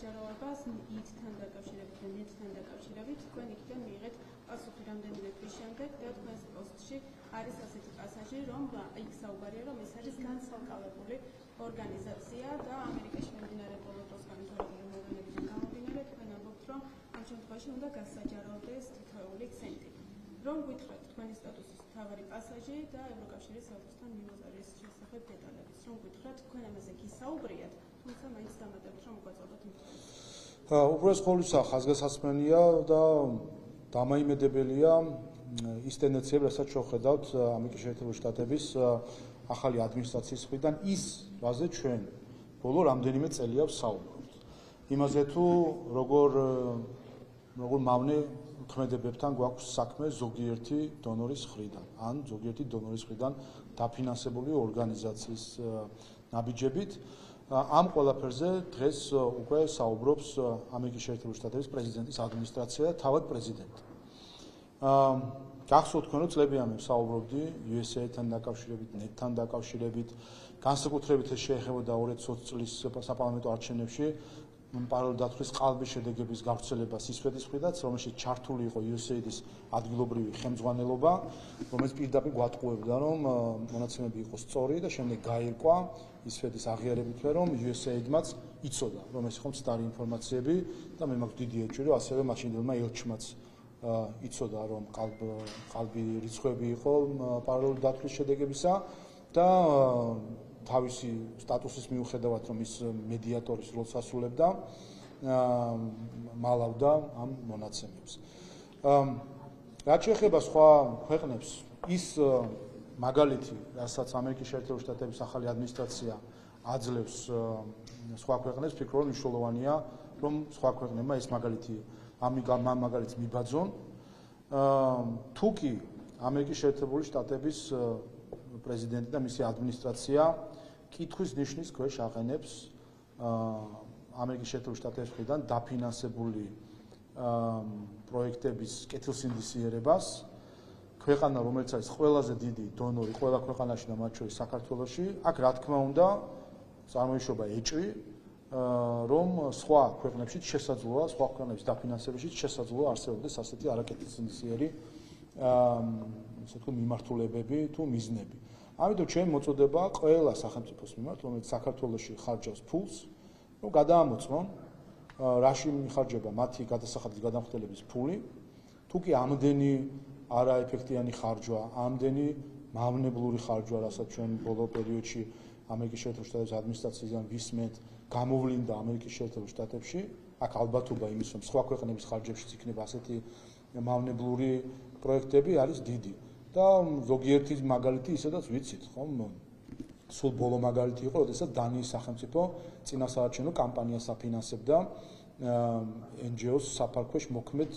გასაჯაროებას მითთან დაკავშირებით და ნეტთან დაკავშირებით თქვენ იქიდან მიიღეთ პასუხი რამდენიმე თვის შემდეგ და თქვენს პოსტში არის ასეთი პასაჟი, რომ იქ საუბარია, რომ ეს არის განცალკავებული ორგანიზაცია და ამერიკაში მიმდინარე ბოლო დროს განვითარებული მოვლენებიდან გამომდინარე თქვენ ამბობთ, რომ ამ შემთხვევაში უნდა გასაჯაროდეს თითოეული ცენტი. რომ გითხრათ თქვენი სტატუსის მთავარი პასაჟი და ევროკავშირის საელჩოსთან მიმოწერის შესახებ დეტალების. რომ გითხრათ თქვენ ამაზე გისაუბრიათ, თუმცა მაინც დამატებთ, რომ უგვაწოდოთ ინფორმაციას. უპირველეს ყოვლისა ხაზგასაცმელია და დამაიმედებელია ის ტენდენციები, რასაც შევხედავთ ამერიკის შეერთებული შტატების ახალი ადმინისტრაციის მხრიდან ის, რაზე ჩვენ ბოლო რამდენიმე წელია ვსაუბრობთ. იმაზე თუ როგორ მავნე ქმედებებთან გვაქვს საქმე ზოგიერთი დონორის მხრიდან, ან ზოგიერთი დონორის მხრიდან დაფინანსებული ორგანიზაციის ნაბიჯებით. ამ ყველაფერზე დღეს უკვე საუბრობს ამერიკის შეერთებული შტატების პრეზიდენტის ადმინისტრაცია და თავად პრეზიდენტი. გახსოვთ თქვენ, რომ წლებიამე ვსაუბრობდი USA-თან დაკავშირებით, ნეტთან დაკავშირებით, განსაკუთრებით ეს შეეხებოდა 2020 წლის საპარლამენტო არჩევნებში პარალელურ დათვლის ყალბის შედეგების გავრცელებას ისვეთის მხრიდან, რომელშიც ჩართული იყო USAID-ის ადგილობრივი ხელმძღვანელობა, რომელიც პირდაპირ გვატყუებდა, რომ მონაცემები იყო სწორი და შემდეგ გაირკვა ისვეთის აღიარებითვე, რომ USAID-მაც იცოდა, რომ ეს იყო მცდარი ინფორმაციები და მე მაქვს დიდი ეჭვი, რომ ასევე მაშინდელმა ელჩმაც იცოდა, რომ ყალბი რიცხვები იყო პარალელურ დათვლის შედეგებისა და თავისი სტატუსის მიუხედავად, რომ ის მედიატორის როლს ასრულებდა, მალავდა ამ მონაცემებს. რაც შეეხება სხვა ქვეყნებს, ის მაგალითი, რასაც ამერიკის შეერთებული შტატების ახალი ადმინისტრაცია აძლევს სხვა ქვეყნებს, ფიქრობ, მნიშვნელოვანია, რომ სხვა ქვეყნებმა ეს მაგალითი ამ მაგალითს მიბაძონ. თუ კი ამერიკის შეერთებული შტატების პრეზიდენტი და მისი ადმინისტრაცია კითხვის ნიშნის ქვეშ აყენებს ამერიკის შეერთებული შტატების მხრიდან დაფინანსებული პროექტების კეთილსინდისიერებას, ქვეყანა, რომელიც არის ყველაზე დიდი დონორი ყველა ქვეყანაში და მათ შორის საქართველოში, აქ რა თქმა უნდა წარმოიშობა ეჭვი, რომ სხვა ქვეყნებშიც შესაძლოა, სხვა ქვეყნების დაფინანსებაშიც შესაძლოა არსებობდეს ასეთი არაკეთილსინდისიერი ასე თქვა მიმართულებები თუ მიზნები. ამიტომ ჩემი მოწოდება ყველა სახელმწიფოს მიმართ, რომელიც საქართველოში ხარჯავს ფულს, რომ გადაამოწმონ, რაში მიხარჯება მათი გადასახადის გადამხდელების ფული, თუ კი ამდენი არაეფექტიანი ხარჯვა, ამდენი მავნებლური ხარჯვა, რასაც ჩვენ ბოლო პერიოდში ამერიკის შეერთებული შტატების ადმინისტრაციიდან ვისმენთ, გამოვლინდა ამერიკის შეერთებულ შტატებში, აქ ალბათობა იმის, რომ სხვა ქვეყნების ხარჯებშიც იქნება ასეთი მავნებლური პროექტები არის დიდი. და ზოგიერთი მაგალითი ისედაც ვიცით, ხომ? სულ ბოლო მაგალითი იყო, როდესაც დანიის სახელმწიფო წინასაარჩევნო კამპანიას აფინანსებდა NGO-ს საფარქვეშ მოქმედ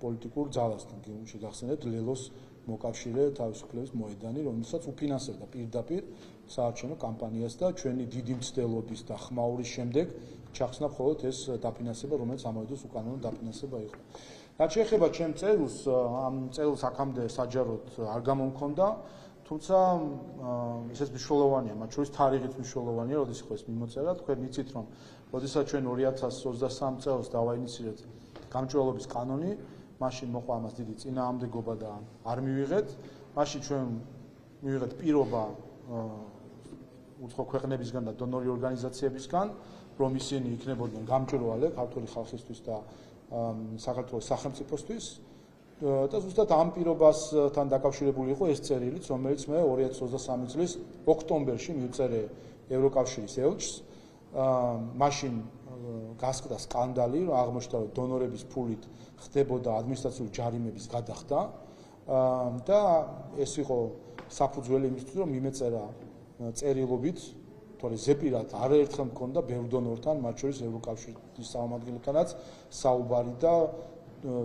პოლიტიკურ ძალასთან. შეგახსენებთ ლელოს მოკავშირე თავისუფლების მოედანი, რომელსაც უფინანსებდა პირდაპირ საარჩევნო კამპანიას და ჩვენი დიდი მცდელობის და ხმაურის შემდეგ ჩახსნა მხოლოდ ეს დაფინანსება, რომელიც ამავე დროს უკანონო დაფინანსება იყო. რაც შეეხება ჩემ წერილს, ამ წერილს აქამდე საჯაროდ არ გამომქონდა, თუმცა ესეც მნიშვნელოვანია, მათ შორის თარიღიც მნიშვნელოვანია, როდის იყო ეს მიმოწერა. თქვენ იცით, რომ როდესაც ჩვენ 2023 წელს დავაინიციირეთ გამჭვირვალობის კანონი, მაშინ მოყვა ამას დიდი წინააღმდეგობა და არ მივიღეთ. მაშინ ჩვენ მივიღეთ პირობა უცხო ქვეყნებისგან და დონორი ორგანიზაციებისგან, რომ ისინი იქნებოდნენ გამჭვირვალე ქართული ხალხისთვის და საქართველოს სახელმწიფოსთვის და ზუსტად ამ პირობასთან დაკავშირებული იყო ეს წერილიც, რომელიც მე 2023 წლის ოქტომბერში მივწერე ევროკავშირის ელჩს. მაშინ გასკდა სკანდალი, რომ აღმოჩნდა, რომ დონორების ფულით ხდებოდა ადმინისტრაციული ჯარიმების გადახდა და ეს იყო საფუძველი იმისთვის, რომ მიმეწერა წერილობით, თორე ზეპირად არაერთხელ მქონდა ბევრ დონორთან, მათ შორის ევროკავშირის წარმომადგენლებთანაც საუბარი და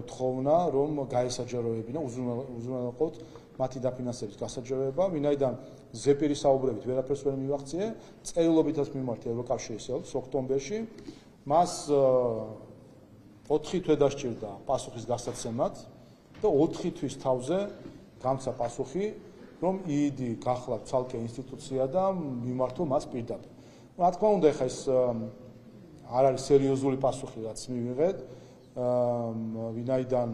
თხოვნა, რომ გაესაჯაროებინა, უზრუნველყოთ მათი დაფინანსების გასაჯაროება, ვინაიდან ზეპირის საუბრებით ვერაფერს ვერ მივაღწიე, წერილობითაც მიმართ ევროკავშირის ელჩს ოქტომბერში, მას 4 თვე დასჭირდა პასუხის გასაცემად და 4 თვის თავზე გამცა პასუხი, რომ იიდი გახლავთ ცალკე ინსტიტუცია და მიმართო მას პირდაპირ. რა თქმა უნდა, ეხა ეს არ არის სერიოზული პასუხი, რაც მივიღეთ, ვინაიდან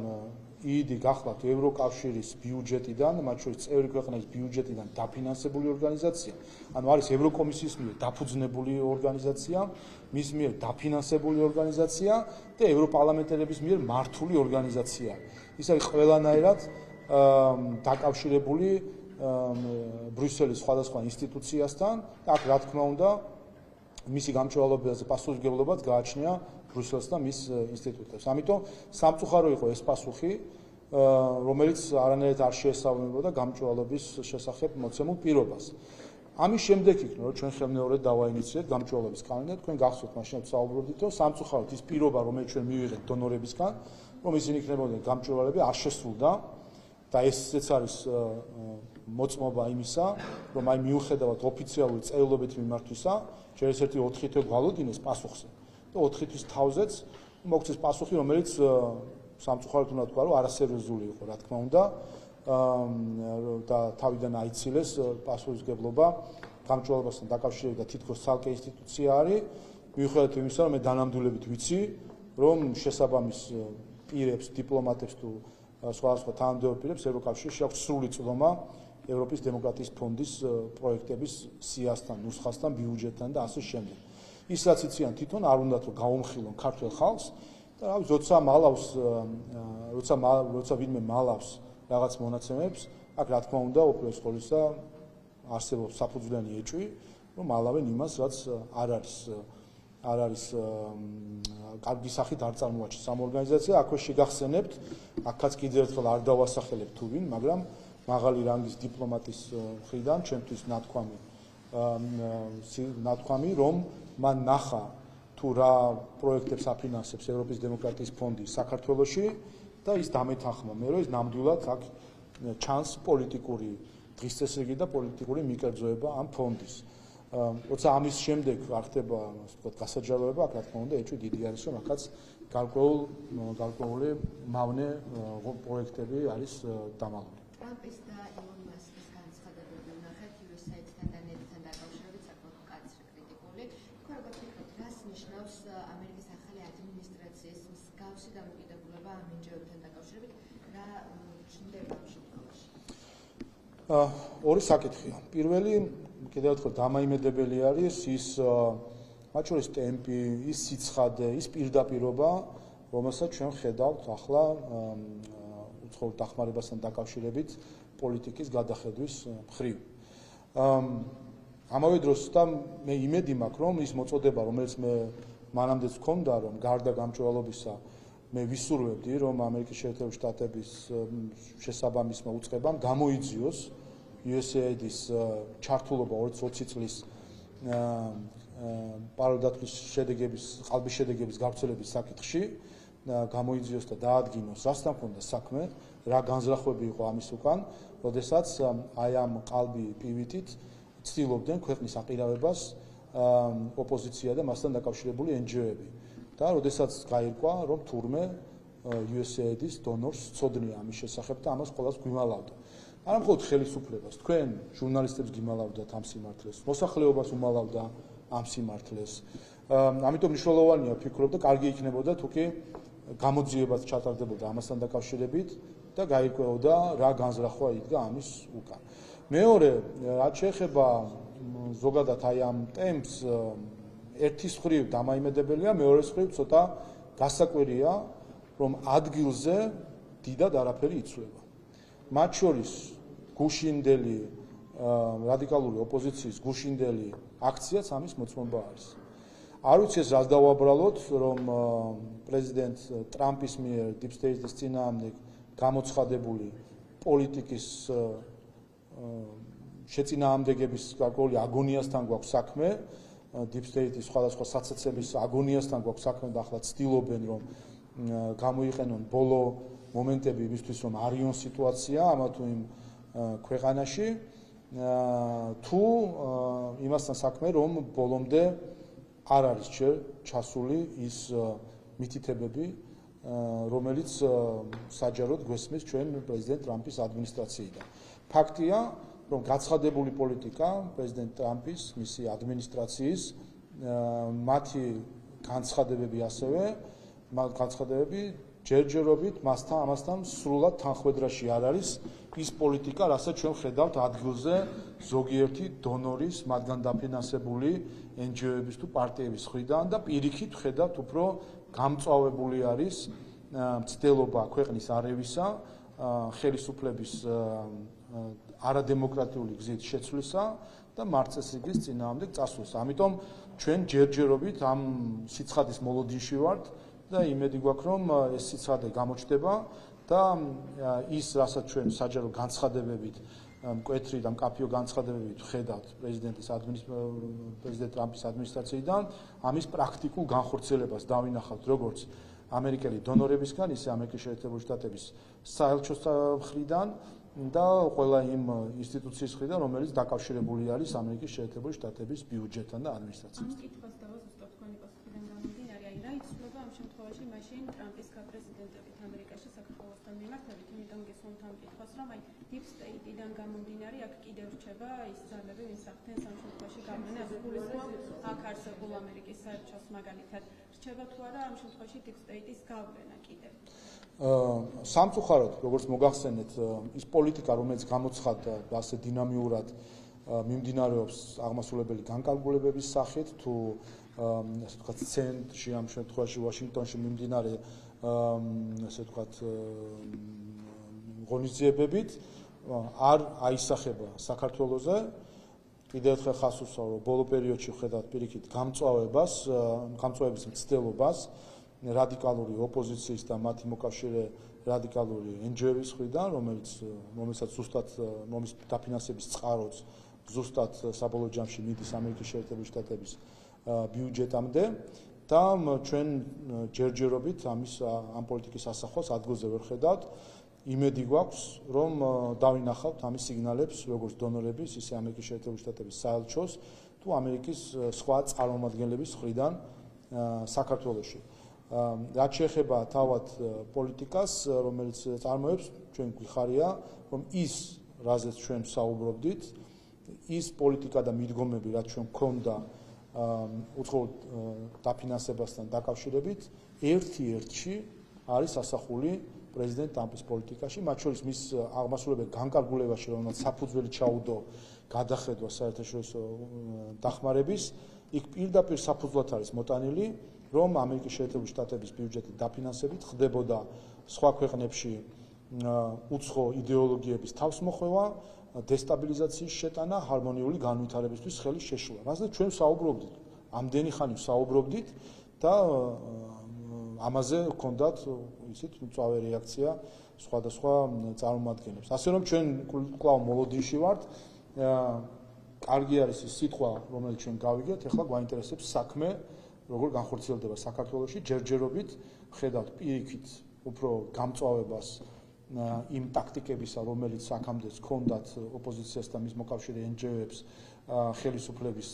იდი გახლავთ ევროკავშირის ბიუჯეტიდან, მათ შორის წევრი ქვეყნების ბიუჯეტიდან დაფინანსებული ორგანიზაცია, ანუ არის ევროკომისიის მიერ დაფუძნებული ორგანიზაცია, მის მიერ დაფინანსებული ორგანიზაცია და ევროპარლამენტელების მიერ მართული ორგანიზაცია. ის არის ყველანაირად დაკავშირებული ბრიუსელის სხვადასხვა ინსტიტუციასთან და აქ რა თქმა უნდა მისი გამჭვირვალობაზე პასუხისმგებლობაც გააჩნია ბრიუსელს და მის ინსტიტუტებს. ამიტომ სამწუხარო იყო ეს პასუხი, რომელიც არანაირად არ შეესაბამებოდა გამჭვირვალობის შესახებ მოცემულ პირობას. ამის შემდეგ იქნა, რომ ჩვენ ხელმეორედ დავაინიციეთ გამჭვირვალობის კანონი, თქვენ გახსოვთ, მაშინ ვსაუბრობდით, რომ სამწუხაროდ ის პირობა, რომელიც ჩვენ მივიღეთ დონორებისგან, რომ ისინი იქნებოდნენ გამჭვირვალები, არ შესრულდა და ესეც არის მოწმობა იმისა, რომ აი მიუხედავად ოფიციალური წერილობით მიმართვისა, ჯერ ერთი 4 თვე გვალოდინეს პასუხზე. და 4 თვის თავზეც მოგცეს პასუხი, რომელიც სამწუხაროდ უნდა თქვა, რომ არასერიოზული იყო, რა თქმა უნდა, და თავიდან აიცილეს პასუხისმგებლობა გამჭვირვალობასთან დაკავშირებით და თითქოს ცალკე ინსტიტუცია არის, მიუხედავად იმისა, რომ მე დანამდვილებით ვიცი, რომ შესაბამის პირებს, დიპლომატებს თუ სხვადასხვა თანამდებობ პირებს ევროკავშირში აქვს სრული წვდომა ევროპის დემოკრატიის ფონდის პროექტების სიასთან, ნუსხასთან, ბიუჯეტთან და ასე შემდეგ. ის რაც იციან თვითონ არ უნდათ რომ გაუმხილონ ქართულ ხალხს და რა ვიცი როცა ვინმე მალავს რაღაც მონაცემებს, აქ რა თქმა უნდა უპირველეს ყოვლისა არსებობს საფუძვლიანი ეჭვი, რომ მალავენ იმას, რაც არ არის კარგი სახით არ წარმოაჩენს ამ ორგანიზაცია. აქვე შეგახსენებთ, აქაც კიდევ ერთხელ არ დავასახელებ თუ ვინ, მაგრამ მაღალი რანგის დიპლომატის მხრიდან ჩემთვის ნათქვამი, რომ მან ნახა თუ რა პროექტებს აფინანსებს ევროპის დემოკრატიის ფონდი საქართველოში და ის დამეთანხმა მე, რომ ის ნამდვილად აქ ჩანს პოლიტიკური დღისწესრიგი და პოლიტიკური მიკერძოება ამ ფონდის. როცა ამის შემდეგ არ ხდება, ასე ვთქვათ, გასაჯაროება, აქ რა თქმა უნდა, ეჭვი დიდი არის, რომ აქაც გარკვეული მავნე პროექტები არის დამალული. ტრამპის და ილონ მასკის განცხადებები ვნახეთ USAID-თან და NED-თან დაკავშირებით საკმაოდ მკაცრი კრიტიკული. თქვენ როგორ ფიქრობთ, რას ნიშნავს ამერიკის ახალი ადმინისტრაციის მსგავსი დამოკიდებულება ამ ინჯერებთან დაკავშირებით, რა ჩნდება ამ შემთხვევაში? ორი საკითხია. პირველი, კიდევ ერთხელ დამაიმედებელი არის ის მათ შორის ტემპი, ის სიცხადე, ის პირდაპირობა, რომელსაც ჩვენ ხედავთ ახლა უცხოურ დახმარებასთან დაკავშირებით პოლიტიკის გადახედვის მხრივ. ამავე დროს და მე იმედი მაქვს, რომ ის მოწოდება, რომელიც მე მანამდეც ვქონდა, რომ გარდა გამჭვირვალობისა მე ვისურვებდი, რომ ამერიკის შეერთებული შტატების შესაბამისმა უწყებამ გამოიძიოს USAID-ის ჩართულობა 2020 წლის პაროდაცვის შედეგების, ყალბის შედეგების გავრცელების საკითხში გამოიძიოს და დაადგინოს, რასთან ჰქონდა საქმე, რა განზრახვები იყო ამის უკან, როდესაც აი ამ ყალბი პივიტით ცდილობდნენ ქვეყნის აყირავებას ოპოზიცია და მასთან დაკავშირებული NGO-ები. და როდესაც გაირკვა, რომ თურმე USAID-ის დონორს ცოდნია ამის შესახებ და ამას ყველას გვიმალავდა. არა მხოლოდ ხელისუფლებას, თქვენ ჟურნალისტებს გიმალავდათ ამ სიმართლეს, მოსახლეობას უმალავდა ამ სიმართლეს. ამიტომ მნიშვნელოვანია ვფიქრობ და კარგი იქნებოდა თუ კი გამოძიებაც ჩატარდებოდა ამასთან დაკავშირებით და გაირკვეოდა რა განზრახვა იდგა ამის უკან. მეორე, რაც შეეხება ზოგადად აი ამ ტემპს, ერთის მხრივ დამაიმედებელია, მეორეს მხრივ ცოტა გასაკვირია, რომ ადგილზე დიდად არაფერი იცვლება. მათ შორის გუშინდელი რადიკალური ოპოზიციის გუშინდელი აქციაც ამის მოწმობა არის. არ ვიცი ეს რას დავაბრალოთ, რომ პრეზიდენტ ტრამპის მიერ Deep State-ის წინააღმდეგ გამოცხადებული პოლიტიკის შეწინააღმდეგების გარკვეული აგონიასთან გვაქვს საქმე, Deep State-ის სხვადასხვა საცეცების აგონიასთან გვაქვს საქმე და ახლა ცდილობენ, რომ გამოიყენონ ბოლო მომენტები იმისთვის, რომ არიონ სიტუაცია ამა თუ იმ ქვეყანაში, თუ იმასთან საქმე, რომ ბოლომდე არ არის ჯერ ჩასული ის მითითებები, რომელიც საჯაროდ გვესმის ჩვენ პრეზიდენტ ტრამპის ადმინისტრაციიდან. ფაქტია, რომ გაცხადებული პოლიტიკა პრეზიდენტ ტრამპის, მისი ადმინისტრაციის, მათი განცხადებები ასევე, განცხადებები ჯერჯერობით ამასთან სრულად თანხმედრაში არ არის ის პოლიტიკა, რასაც ჩვენ ხედავთ ადგილზე ზოგიერთი დონორის, მათგან დაფინანსებული NGO-ების თუ პარტიების მხრიდან და პირიქით ხედავთ უფრო გამწვავებული არის მცდელობა ქვეყნის არევისა, ხელისუფლების არადემოკრატიული გზით შეცვლისა და მარქსიზმის წინააღმდეგ წასვლისა. ამიტომ ჩვენ ჯერჯერობით ამ სიცხადის მოლოდინში ვართ და იმედი გვაქვს, რომ ეს სიცხადე გამოჩნდება და ის, რასაც ჩვენ საჯარო განცხადებებით, მკვეთრი და მკაფიო განცხადებებით ვხედავთ პრეზიდენტ ტრამპის ადმინისტრაციიდან, ამის პრაქტიკულ განხორციელებას დავინახავთ როგორც ამერიკელი დონორებისგან, ისე ამერიკის შეერთებული შტატების საელჩოს მხრიდან და ყველა იმ ინსტიტუციის მხრიდან, რომელიც დაკავშირებული არის ამერიკის შეერთებული შტატების ბიუჯეტთან და ადმინისტრაციასთან. ამ კითხვას დავასუსტოთ თქვენი პასუხიდან გამომდინარე, აი რა იცვლება ამ შემთხვევაში მაშინ ტრამპის გაპრეზიდენტებით ამერიკაში საქართველოსთან მიმართებით, იმიტომ გესვამთ ამ კითხვას, რომ აი deep state-იდან გამომდინარე, აქ კიდევ რჩება ის ძალები, ვინც ახდენს ამ შემთხვევაში გავლენა, ასე გულისხმობ აქ არსებულ ამერიკის საელჩოს მაგალითად, რჩება თუ არა ამ შემთხვევაში deep state-ის გავლენა კიდევ? სამწუხაროდ, როგორც მოგახსენეთ, ის პოლიტიკა, რომელიც გამოცხადდა ასე დინამიურად მიმდინარეობს აღმასრულებელი განკარგულებების სახით, თუ ასე ვთქვათ, ცენტრში ამ შემთხვევაში ვაშინგტონში მიმდინარე ასე ვთქვათ ღონისძიებებით არ აისახება საქართველოზე. კიდევ ერთხელ ხაზს უსვამ, რომ ბოლო პერიოდში ვხედავთ პირიქით გამწვავების მცდელობას რადიკალური ოპოზიციის და მათი მოკავშირე რადიკალური NGO-ების მხრიდან, რომელსაც ზუსტად რომლის დაფინანსების წყაროც ზუსტად საბოლოო ჯამში მიდის ამერიკის შეერთებული შტატების ბიუჯეტამდე და ჩვენ ჯერჯერობით ამ პოლიტიკის ასახვას ადგილზე ვერ ხედავთ. იმედი გვაქვს, რომ დავინახავთ ამის სიგნალებს როგორც დონორების, ისე ამერიკის შეერთებული შტატების საელჩოს თუ ამერიკის სხვა წარმომადგენლების მხრიდან საქართველოში. რაც შეეხება თავად პოლიტიკას, რომელიც წარმოებს, ჩვენ გვიხარია, რომ ის, რაზეც ჩვენ საუბრობდით, ის პოლიტიკა და მიდგომები, რაც ჩვენ გვქონდა უცხოურ დაფინანსებასთან დაკავშირებით, ერთ-ერთში არის ასახული პრეზიდენტ ტრამპის პოლიტიკაში, მათ შორის მის აღმასრულებელ განკარგულებაში, რომელსაც საფუძველი ჩაუდო გადახედვა საერთაშორისო დახმარების, იქ პირდაპირ საფუძვლად არის მოტანილი, რომ ამერიკის შეერთებული შტატების ბიუჯეტის დაფინანსებით ხდებოდა სხვა ქვეყნებში უცხო იდეოლოგიების თავსმოხვევა, დესტაბილიზაციის შეტანა, ჰარმონიული განვითარებისთვის ხელის შეშლა. რასაც ჩვენ საუბრობდით, ამდენი ხანი საუბრობდით და ამაზე ჰქონდათ ისეთ მწვავე რეაქცია სხვადასხვა წარმომადგენლებს. ასე რომ ჩვენ კვლავ მოლოდინში ვართ. კარგი არის ის სიტყვა, რომელიც ჩვენ გავიგეთ, ეხლა გვაინტერესებს საქმე, როგორ განხორციელდება საქართველოში, ჯერჯერობით ხედავთ პირიქით უფრო გამწვავებას იმ ტაქტიკებისა, რომელიც აქამდე ჰქონდათ ოპოზიციას და მის მოკავშირე NGO-ებს ხელისუფლების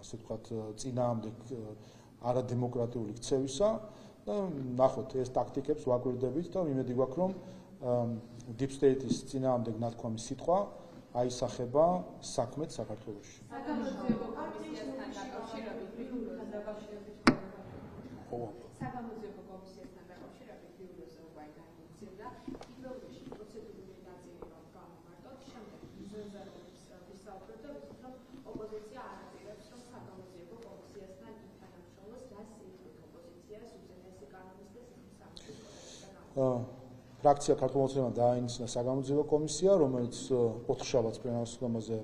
ასე ვთქვათ წინააღმდეგ არადემოკრატიული ქცევისა და ნახოთ ეს ტაქტიკებს ვაკვირდებით და იმედი გვაქვს, რომ deep state-ის წინააღმდეგ ნათქვამი სიტყვა აისახება საქმეთ საქართველოში. საგამოძიებო კომისიასთან დაკავშირებით საგამოძიებო კომისიასთან დაკავშირებით ბიუროზე უკვე განიხილდა პირველში პროცედურული ნაწილი რომ გამომართოთ, შემდეგ ზონზარების ვისაუბროთ და ვთქვით, რომ ოპოზიცია არ აპირებს, რომ საგამოძიებო კომისიასთან ითანამშრომლოს, რაც ითვლით ოპოზიციას უზენაესი კანონის და სამართლის ფრაქცია ქართულმოსლიმმა დაინიშნა საგამოძიებო კომისია, რომელიც 4 შაბათს პლენარულ სხდომაზე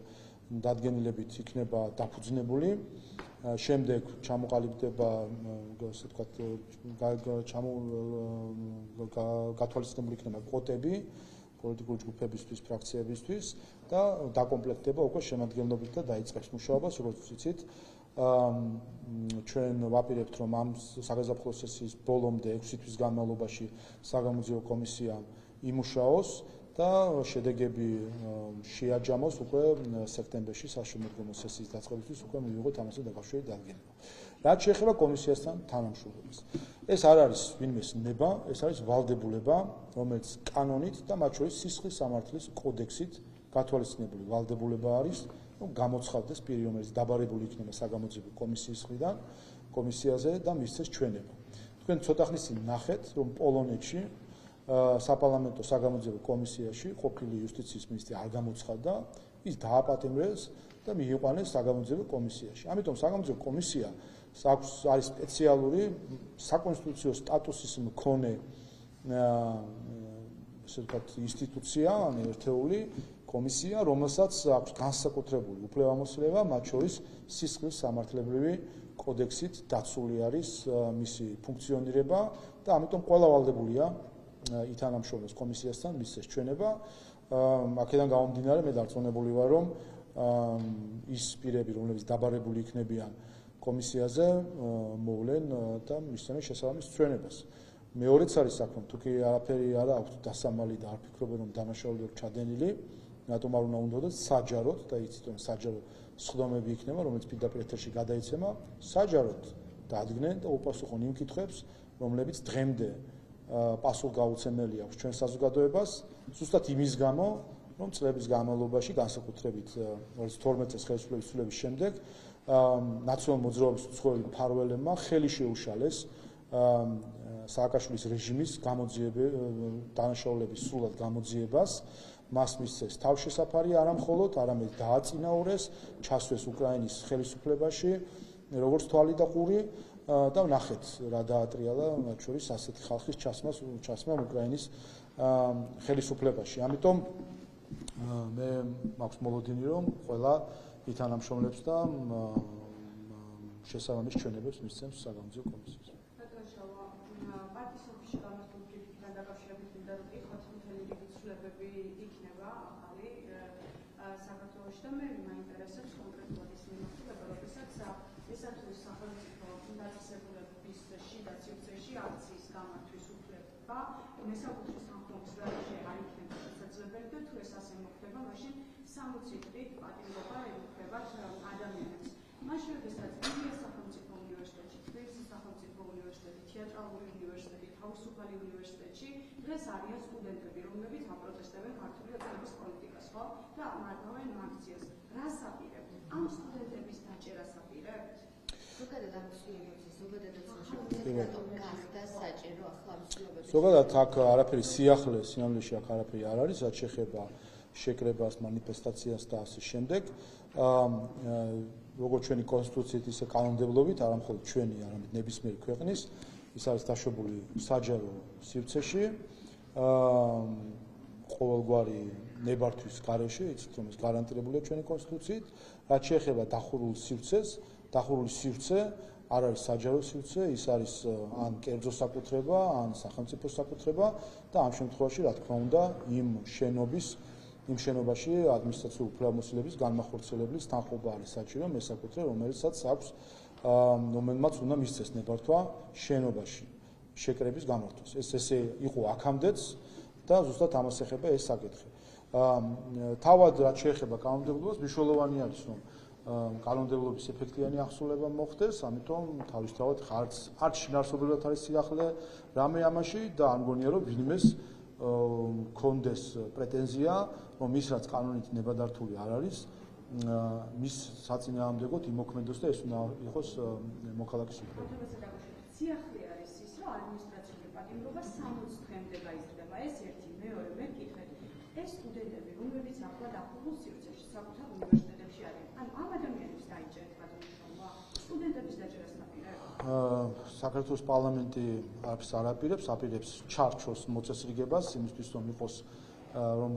დადგენილებით იქნება დაფუძნებული. შემდეგ ჩამოყალიბდება, ასე ვთქვათ, გათვალისწინებული იქნება კვოტები პოლიტიკური ჯგუფებისთვის, ფრაქციებისთვის და დაკომპლექტდება უკვე შემადგენლობით და დაიწყებს მუშაობას, როგორც ვიცით. ჩვენ ვაპირებთ, რომ ამ საგაზაფხულო სესიის ბოლომდე 6 თვის განმავლობაში საგამოძიებო კომისია იმუშაოს და შედეგები შეაჯამოს უკვე სექტემბერში საშემოდგომო სესიის დაწყებისთვის უკვე მივიღოთ ამასთან დაკავშირებით დადგენილება. რაც შეეხება კომისიასთან თანამშრომლობას. ეს არ არის ვინმეს ნება, ეს არის ვალდებულება, რომელიც კანონით და მათ შორის სისხლის სამართლის კოდექსით გათვალისწინებული ვალდებულება არის გამოცხადდეს პირი, რომელიც დაბარებული იქნება საგამოძიებო კომისიის მხრიდან, კომისიაზე და მისცეს ჩვენება. თქვენ ცოტა ხნის წინ ნახეთ, რომ პოლონეთში საპარლამენტო საგამოძიებო კომისიაში ყოფილი იუსტიციის მინისტრი არ გამოცხადდა, ის დააპატიმრეს და მიიყვანეს საგამოძიებო კომისიაში. ამიტომ საგამოძიებო კომისია არის სპეციალური საკონსტიტუციო სტატუსის მქონე ესე ვთქვათ ინსტიტუცია, ერთეული კომისია, რომელსაც აქვს განსაკუთრებული უფლებამოსილება, მათ შორის სისხლის სამართლებრივი კოდექსით დაცული არის მისი ფუნქციონირება და ამიტომ ყველა ვალდებულია ითანამშრომლოს კომისიასთან მისცეს ჩვენება. აქედან გამომდინარე მე დარწმუნებული ვარ, რომ ის პირები, რომლებიც დაბარებული იქნებიან კომისიაზე, მოვლენ და მისცემენ შესაბამის ჩვენებას. მეორეც არის საქმე, თუ კი არაფერი არ აქვს დასამალი და არ ფიქრობენ, რომ დანაშაულები აქვს ჩადენილი, რატომ არ უნდა უნდოდათ საჯაროდ და იცით, რომ საჯარო სხდომები იქნება, რომელიც პირდაპირ ეთერში გადაიცემა, საჯაროდ დადგნენ და უპასუხონ იმ კითხვებს, რომლებიც დღემდე პასუხგაუცემელი აქვს ჩვენ საზოგადოებას, ზუსტად იმის გამო, რომ წლების განმავლობაში განსაკუთრებით 2012 წლის ხელისუფლების ცვლილების შემდეგ ნაციონალურ მოძრაობის უცხოელი მფარველებმა ხელი შეუშალეს სააკაშვილის რეჟიმის დანაშაულების სრულად გამოძიებას, მას მისცეს თავშესაფარი არა მხოლოდ, არამედ დააწინაურეს, ჩასვეს უკრაინის ხელისუფლებაში, როგორც თვალი და ყური და ნახეთ რა დაატრიალა მათ შორის ასეთი ხალხის ჩასმა უკრაინის ხელისუფლებაში. ამიტომ მე მაქვს მოლოდინი, რომ ყველა ითანამშრომლებს და შესაბამის ჩვენებებს მისცემს საგამოძიებო კომისიას. პარტიის ოფისში გამართული კრიტიკთან დაკავშირებით მინდა რომ ვიყოთ მთელი რიგი ცვლილებები იქნება ახალი საქართველოში და მე მაინტერესებს კონკრეტულად ის მიმართულება, როდესაც ესათვის სახელმწიფო დაწესებულების შიდა სივრცეში აქციის გამართვის უფლება მესაკუთრის თანხმობის გარეშე არ იქნება შესაძლებელი და თუ ეს ასე მოხდება, მაშინ 60 დღით პატიმრობა ემუქრებათ ადამიანებს. მაშინ როდესაც ინგლისის სახელმწიფო უნივერსიტეტში, თბილისის სახელმწიფო უნივერსიტეტში, თეატრალური უნივერსიტეტი, თავისუფალი უნივერსიტეტში დღეს არიან სტუდენტები, რომლებიც აპროტესტებენ ქართული ოცნების პოლიტიკას, ხო? და მართავენ აქციას. რას აპირებთ? ამ სტუდენტების დაჭერას აპირებთ? ზოგადად ამ ცვლილებებზე, ზოგადადაც რატომ გახდა საჭირო ახლა ამ ცვლილებებში? ზოგადად აქ არაფერი სიახლე, სინამდვილეში აქ არაფერი არ არის, რაც შეეხება შეკრებას, манифестაციას და ასე შემდეგ. როგორც ჩვენი კონსტიტუციით, ისე კანონმდებლობით, არა მხოლოდ ჩვენი, არამედ ნებისმიერი ქვეყნის, ის არის დაშვებული საჯარო სივრცეში, ყოველგვარი ნებართვის გარეშე, იცით რომ ეს გარანტირებულია ჩვენი კონსტიტუციით, რაც შეეხება დახურულ სივრცეს, დახურული სივრცე არ არის საჯარო სივრცე, ის არის ან კერძო საკუთრება, ან სახელმწიფო საკუთრება და ამ შემთხვევაში, რა თქმა უნდა, იმ შენობაში ადმინისტრაციული უფლებამოსილების განმახორციელების თანხმობა არის საჭირო მესაკუთრე, რომელსაც აქვს რომელმაც უნდა მისცეს ნებართვა შენობაში შეკრების გამართვას. ეს ესე იყო აქამდეც და ზუსტად ამას ეხება ეს საკითხი. თავად რაც შეეხება კანონმდებლობას, მნიშვნელოვანი არის, რომ კანონმდებლობის ეფექტიანი აღსრულება მოხდეს, ამიტომ თავისთავად არც შინაარსობრივად არის სიახლე რამე ამაში და არ მგონია, რომ ვინმეს კონდეს პრეტენზია, რომ ის რაც კანონით ნებადართული არ არის, მის საწინააღმდეგოდ იმოქმედოს და ეს უნდა იყოს მოქალაქის უფლება. სიახლე არის ის, რომ ადმინისტრაციული პატიმრობა 60 დღემდე გაიზრდება. ეს ერთი, მეორე, მე ვკითხეთ, ეს სტუდენტები, რომლებიც ახლა დახურულ სივრცეში, საკუთარ უნივერსიტეტებში არიან, ანუ ამ ადამიანებს დაიჭერთ პატიმრობა, სტუდენტების დაჭერას აპირებთ? საქართველოს პარლამენტი არ აპირებს, აპირებს ჩარჩოს მოწესრიგებას, იმისთვის რომ იყოს რომ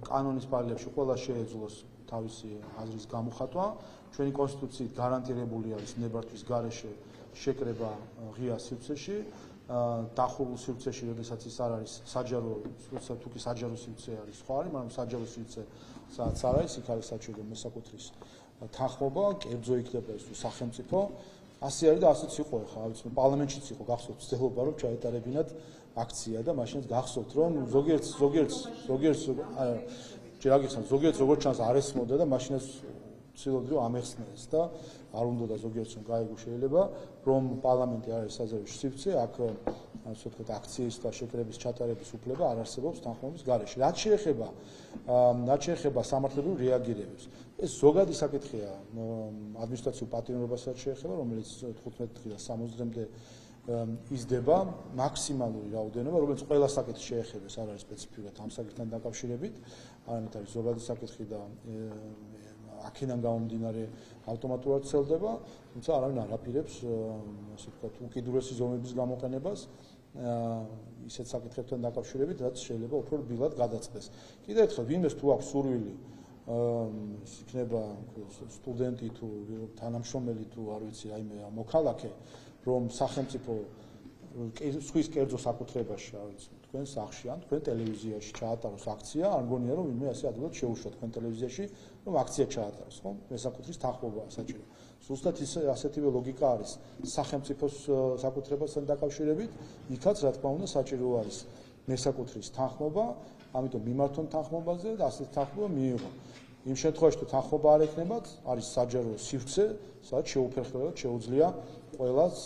კანონის პარალელში ყველა შეეძლოს თავისი აზრის გამოხატვა. ჩვენი კონსტიტუციით გარანტირებული არის ნებართვის გარეშე შეკრება ღია სივრცეში, დახურულ სივრცეში, როდესაც ის არ არის საჯარო, თუ კი საჯარო სივრცე არის სხვა არის, მაგრამ საჯარო სივრცე სადაც არ არის, იქ არის საჭირო მესაკუთრის თანხმობა, კერძო იქნება ეს სახელმწიფო. ასე არის და ასეც იყო ხა, ვიცი, პარლამენტშიც იყო გახსოვთ ცდილობა, რომ ჩაეტარებინათ აქცია და მაშინაც გახსოვთ, რომ ზოგიერთ როგორც ჩანს არ ესმოდა და მაშინაც ვცდილობდი რომ ამეხსნეს და არ უნდა და ზოგიერთს რომ გაიგო შეიძლება რომ პარლამენტი არის საზავო სივრცე აქ ასე ვთქვათ აქციის და შეკრების ჩატარების უფლება არ არსებობს თანხმობის გარეშე რაც შეეხება სამართლებრივ რეაგირებებს ეს ზოგადი საკითხია ადმინისტრაციულ პატიმრობასაც შეეხება რომელიც 15 დღიდან 60 დღემდე იზრდება მაქსიმალური რაოდენობა რომელიც ყველა საკითხს შეეხება არ არის სპეციფიურად ამ საკითხთან დაკავშირებით არამედ არის ზოგადი საკითხი და აქედან გამომდინარე ავტომატურად ვრცელდება თუმცა არავინ არ აპირებს ასე ვთქვათ უკიდურესი ზომების გამოყენებას ისეთ საკითხებთან დაკავშირებით რაც შეიძლება უფრო რბილად გადაწყდეს კიდევ ერთხელ ვინმეს თუ აქვს სურვილი იქნება სტუდენტი თუ თანამშრომელი თუ არ ვიცი რაიმე მოქალაქე რომ სახელმწიფო სხვის კერძო საკუთრებაში არ ვიცი თქვენ სახლში ან თქვენ ტელევიზიაში ჩაატაროს აქცია არ მგონია რომ ვინმე ასე ადვილად შეუშვა თქვენ ტელევიზიაში რომ აქცია ჩაატაროს ხო მესაკუთრის თანხმობაა საჭირო ზუსტად ასეთივე ლოგიკა არის სახელმწიფოს საკუთრებასთან დაკავშირებით იქაც რა თქმა უნდა საჭირო არის მესაკუთრის თანხმობა ამიტომ მიმართონ თანხმობაზე და ასეთი თანხმობა მიიღო იმ შემთხვევაში თუ თანხმობა არ ექნებათ არის საჯარო სივრცე სადაც შეუფერხებლად შეუძლია ყველას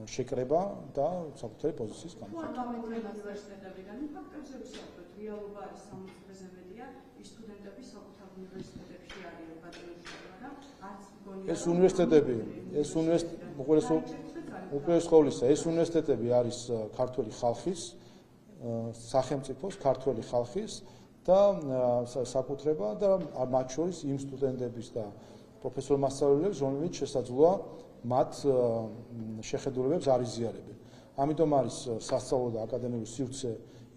შეკრება და საკუთარი პოზიციის განმარტება. უნივერსიტეტებიდან ფაქტებზე ვისაუბრეთ, რეალობა არის 60 დღეზე მეტია, ის სტუდენტები საკუთარ უნივერსიტეტებში არიან პატიმრობასთან და არც მგონია ეს უნივერსიტეტები, უპირველეს ყოვლისა, ეს უნივერსიტეტები არის ქართველი ხალხის, სახელმწიფოს, ქართველი ხალხის და საკუთრება და მათ შორის იმ სტუდენტების და პროფესორ-მასწავლებლებს, რომლებიც შესაძლოა მათ შეხედულებებს არ იზიარებენ. ამიტომ არის სასწავლო და აკადემიური სივრცე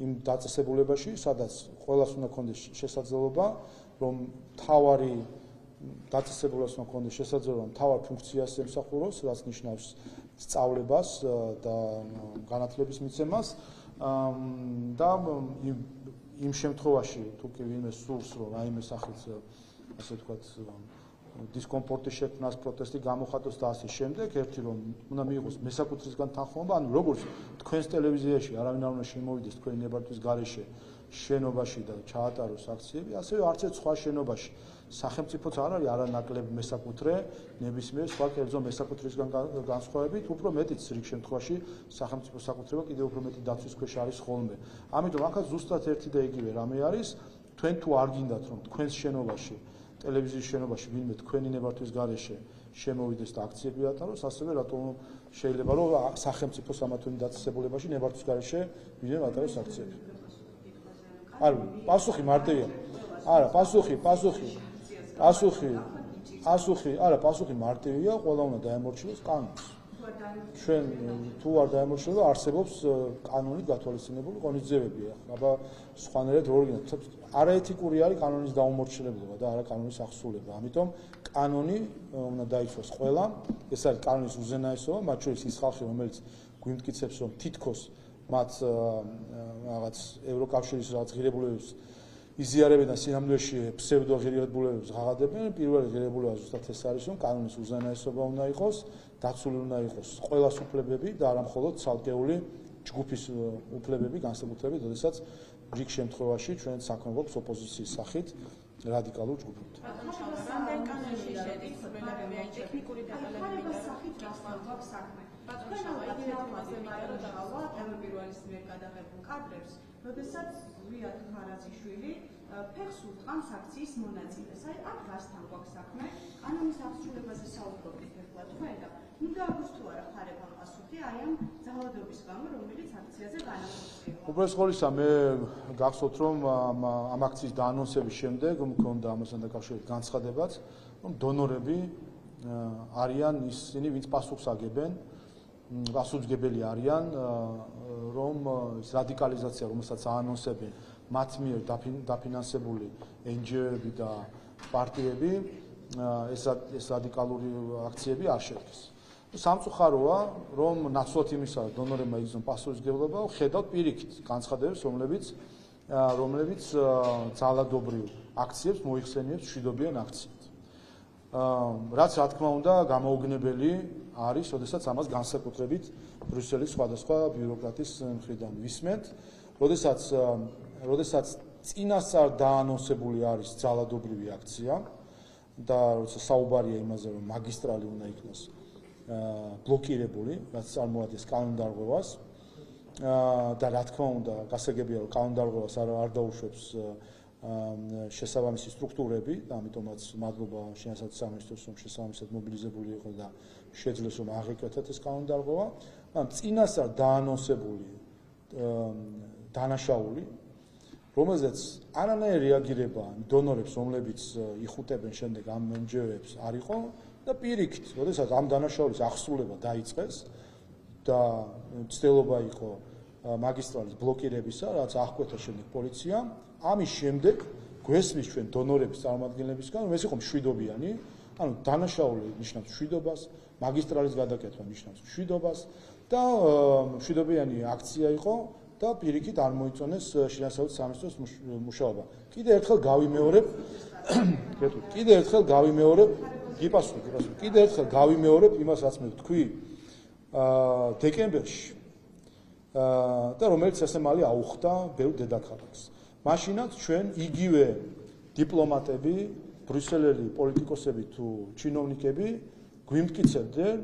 იმ დაწესებულებაში, სადაც ყველას უნდა ქონდეს შესაძლებლობა, რომ თავარი დაწესებულებას უნდა ქონდეს შესაძლებლობა, თავარ ფუნქციას ემსახუროს, რაც ნიშნავს სწავლებას და განათლების მიცემას და იმ შემთხვევაში თუ კი ვინმე სურს რომ რაიმე სახით ასე ვთქვათ დისკომფორტი შექმნას, პროტესტი გამოხატოს და ასე შემდეგ, ერთი რომ უნდა მიიღოს მესაკუთრისგან თანხმობა, ანუ როგორც თქვენს ტელევიზიაში არავინ არ უნდა შემოვიდეს თქვენი ნებართვის გარეშე შენობაში და ჩაატაროს აქციები, ასევე არც ერთ სხვა შენობაში სახელმწიფოც არ არის არანაკლებ მესაკუთრე ნებისმიერ სხვა კერძო მესაკუთრისგან განსხვავებით, უფრო მეტიც რიგ შემთხვევაში სახელმწიფო საკუთრება კიდევ უფრო მეტი დაცვის ქვეშ არის ხოლმე. ამიტომ აქაც ზუსტად ერთი და იგივე რამე არის, თქვენ თუ არ გინდათ რომ თქვენს შენობაში ტელევიზიის შენობაში ვინმე თქვენი ნებართვის გარეშე შემოვიდეს და აქციები ატაროს, ასევე რატომ შეიძლება რომ სახელმწიფოს ამა თუ იმ დაწესებულებაში ნებართვის გარეშე ვინმე ატაროს აქციები. არა, პასუხი მარტივია. არა, პასუხი მარტივია, ყველა უნდა დაემორჩილოს კანონს. ჩვენ თუ არ დაემორჩილება, არსებობს კანონით გათვალისწინებული ღონისძიებები. აბა სხვანაირად როგორ გინდა არაეთიკური არის კანონის დაუმორჩილებლობა და არა კანონის აღსრულება. ამიტომ კანონი უნდა დაიცვას ყველა. ეს არის კანონის უზენაესობა, მათ შორის ის ხალხი, რომელიც გვიმტკიცებს, რომ თითქოს მათ რაღაც ევროკავშირის რაღაც ღირებულებებს იზიარებენ და სინამდვილეში ფსევდო ღირებულებებს ღაღადებენ. პირველი ღირებულება ზუსტად ეს არის, რომ კანონის უზენაესობა უნდა იყოს, დაცული უნდა იყოს ყველას უფლებები და არა მხოლოდ ცალკეული ჯგუფის უფლებები, განსაკუთრებით, როდესაც რიგ შემთხვევაში ჩვენ საქმე გვაქვს ოპოზიციის სახით რადიკალურ ჯგუფებთან. რამდენ კანონში შედის პრობლემები აი ტექნიკური დეტალების სახით გვაქვს საქმე. პირველის მიერ გადაღებულ კადრებს, როდესაც ზვია თვარაძიშვილი ფეხს უთყამს აქციის მონაწილეს. აი აქ რასთან გვაქვს საქმე? კანონის აღსრულებაზე საუბრობთ ახლა თქვენ და უნდა აქვს თუ არა ხარებან პასუხი აი ამ ძალადობის გამო, რომელიც აქციაზე განახორციელა. უბრალოდ ყოვლისა მე გახსოვთ რომ ამ აქციის დაანონსების შემდეგ მქონდა ამასთან დაკავშირებით განცხადებაც, რომ დონორები არიან ისინი, ვინც პასუხს აგებენ, პასუხისმგებელი არიან, რომ ის რადიკალიზაცია, რომელსაც აანონსებენ მათ მიერ დაფინანსებული NGO-ები და პარტიები, ეს რადიკალური აქციები არ შედგეს. სამწუხაროა, რომ ნაცვლად იმისა, დონორებმა იგრძნონ პასუხისმგებლობა, ხედავთ პირიქით განცხადებებს, რომლებიც ძალადობრივ აქციებს მოიხსენიებს მშვიდობიან აქციად. რაც რა თქმა უნდა გამოუგნებელი არის, როდესაც ამას განსაკუთრებით ბრიუსელის სხვადასხვა ბიუროკრატის მხრიდან ვისმენთ, როდესაც წინასწარ დაანონსებული არის ძალადობრივი აქცია, და როცა საუბარია იმაზე, რომ მაგისტრალი უნდა იქნას ბლოკირებული, რაც წარმოადგენს კანონდარღვევას და რა თქმა უნდა, გასაგებია, რომ კანონდარღვევას არ დაუშვებს შესაბამისი სტრუქტურები და ამიტომაც მადლობა შინაგან სამინისტროს, რომ შესაბამისად მობილიზებული იყო და შეძლეს რომ აღიკვეთათ ეს კანონდარღვევა. წინასწარ დაანონსებული დანაშაული, რომელზეც არანაირი რეაგირება დონორებს, რომლებიც იხუტებენ შემდეგ ამ NGO-ებს არ იყო და პირიქით, როდესაც ამ დანაშაულის აღსრულება დაიწყეს და ცდილობა იყო მაგისტრალის ბლოკირებისა, რაც აღკვეთა შემდეგ პოლიციამ, ამის შემდეგ გვესმის ჩვენ დონორების წარმომადგენლებისგან, რომ ეს იყო მშვიდობიანი, ანუ დანაშაული ნიშნავს მშვიდობას, მაგისტრალის გადაკეთება ნიშნავს მშვიდობას და მშვიდობიანი აქცია იყო და პირიქით არ მოიწონეს შინაგან სამინისტროს მუშაობა. კიდე ერთხელ გავიმეორებ იმას, რაც მე ვთქვი დეკემბერში და რომელიც ასე მალე აუხდა ბევრ დედაქალაქს. მაშინაც ჩვენ იგივე დიპლომატები, ბრიუსელელი პოლიტიკოსები თუ ჩინოვნიკები გვიმტკიცებდნენ,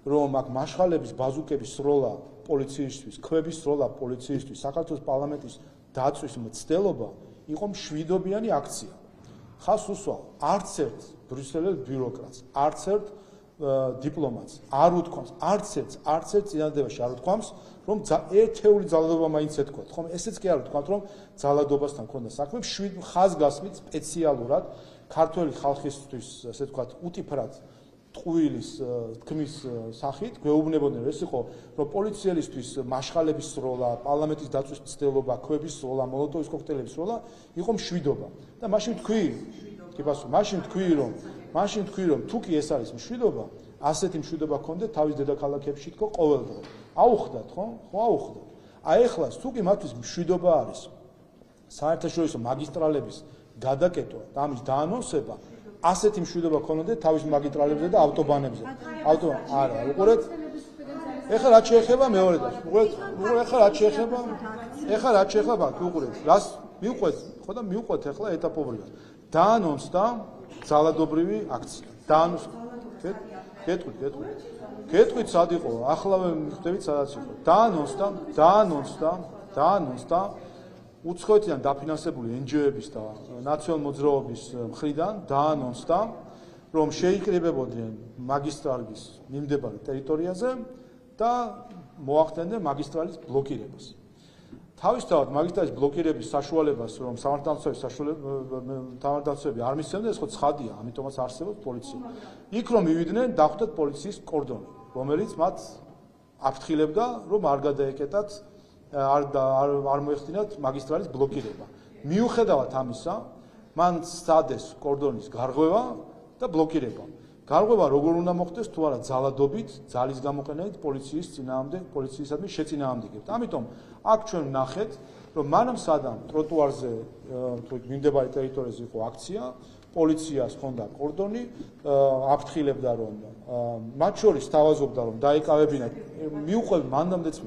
რომ აქ მაშხალების ბაზუკების სროლა პოლიციისთვის, ქვების სროლა პოლიციისთვის, საქართველოს პარლამენტის დაწვის მცდელობა იყო მშვიდობიანი აქცია. ხას უსვამ, არც ერთ ბრიუსელელ ბიუროკრატს, არც ერთ დიპლომატს არ უთქვამს, არც ერთ წინადადებაში არ უთქვამს, რომ ერთეული ძალადობა მაინც ეთქვათ, ხომ? ესეც კი არ უთქვათ, რომ ძალადობასთან ქონდა საქმე, ხაზგასმით სპეციალურად ქართველი ხალხისთვის, ასე ვთქვათ, უტიფრად ტყუილის თქმის სახით გვეუბნებოდნენ, ეს იყო, რომ პოლიციელისთვის მაშხალების სროლა, პარლამენტის დაწვის მცდელობა, ქვების სროლა, მოლოტოვის კოქტეილების სროლა იყო მშვიდობა. და მაშინ თქვი, რომ თუ კი ეს არის მშვიდობა, ასეთი მშვიდობა გქონდეთ თავის დედაქალაქებში თქო ყოველდღე. აუხდათ, ხო? ხო აუხდათ. აი ეხლა თუ კი მათთვის მშვიდობა არის საერთაშორისო მაგისტრალების გადაკეთვა და ამის დაანონსება, ასეთი მშვიდობა გქონდეთ თავის მაგისტრალებზე და ავტობანებზე. არა, უყურეთ. ეხლა რაც შეეხება მეორე და უყურეთ, ეხლა რაც შეეხება, უყურეთ, რას მივყვეთ, ხო და მივყვეთ ეხლა ეტაპობრივად. დაანონსდა ძალადობრივი აქცია. გეტყვით სად იყო, ახლავე მიხვდებით სადაც იყო. დაანონსდა უცხოეთიდან დაფინანსებული NGO-ების და ნაციონალ მოძრაობის მხრიდან დაანონსდა, რომ შეიკრიბებოდნენ მაგისტრალის მიმდებარე ტერიტორიაზე და მოახდენდნენ მაგისტრალის ბლოკირებას. თავისთავად მაგისტრალის ბლოკირების საშუალებას, რომ სამართალდამცავები არ მისცემდნენ, ეს ხო ცხადია, ამიტომაც არსებობს პოლიცია. იქ რომ მივიდნენ, დახვდათ პოლიციის კორდონი, რომელიც მათ აფრთხილებდა, რომ არ გადაეკეტათ, არ მოეხდინათ მაგისტრალის ბლოკირება. მიუხედავად ამისა, მან სცადეს კორდონის გარღვევა და ბლოკირება. გარღვევა როგორ უნდა მოხდეს, თუ არა ძალადობით, ძალის გამოყენებით პოლიციისადმი შეწინააღმდეგებთ. ამიტომ აქ ჩვენ ვნახეთ, რომ მანამ სადამ ტროტუარზე თუ მიმდებარე ტერიტორიაზე იყო აქცია, პოლიციას ჰქონდა კორდონი, აფრთხილებდა, რომ მათ შორის თავაზობდა, რომ დაეკავებინათ, მიუყვებით მანდამდეც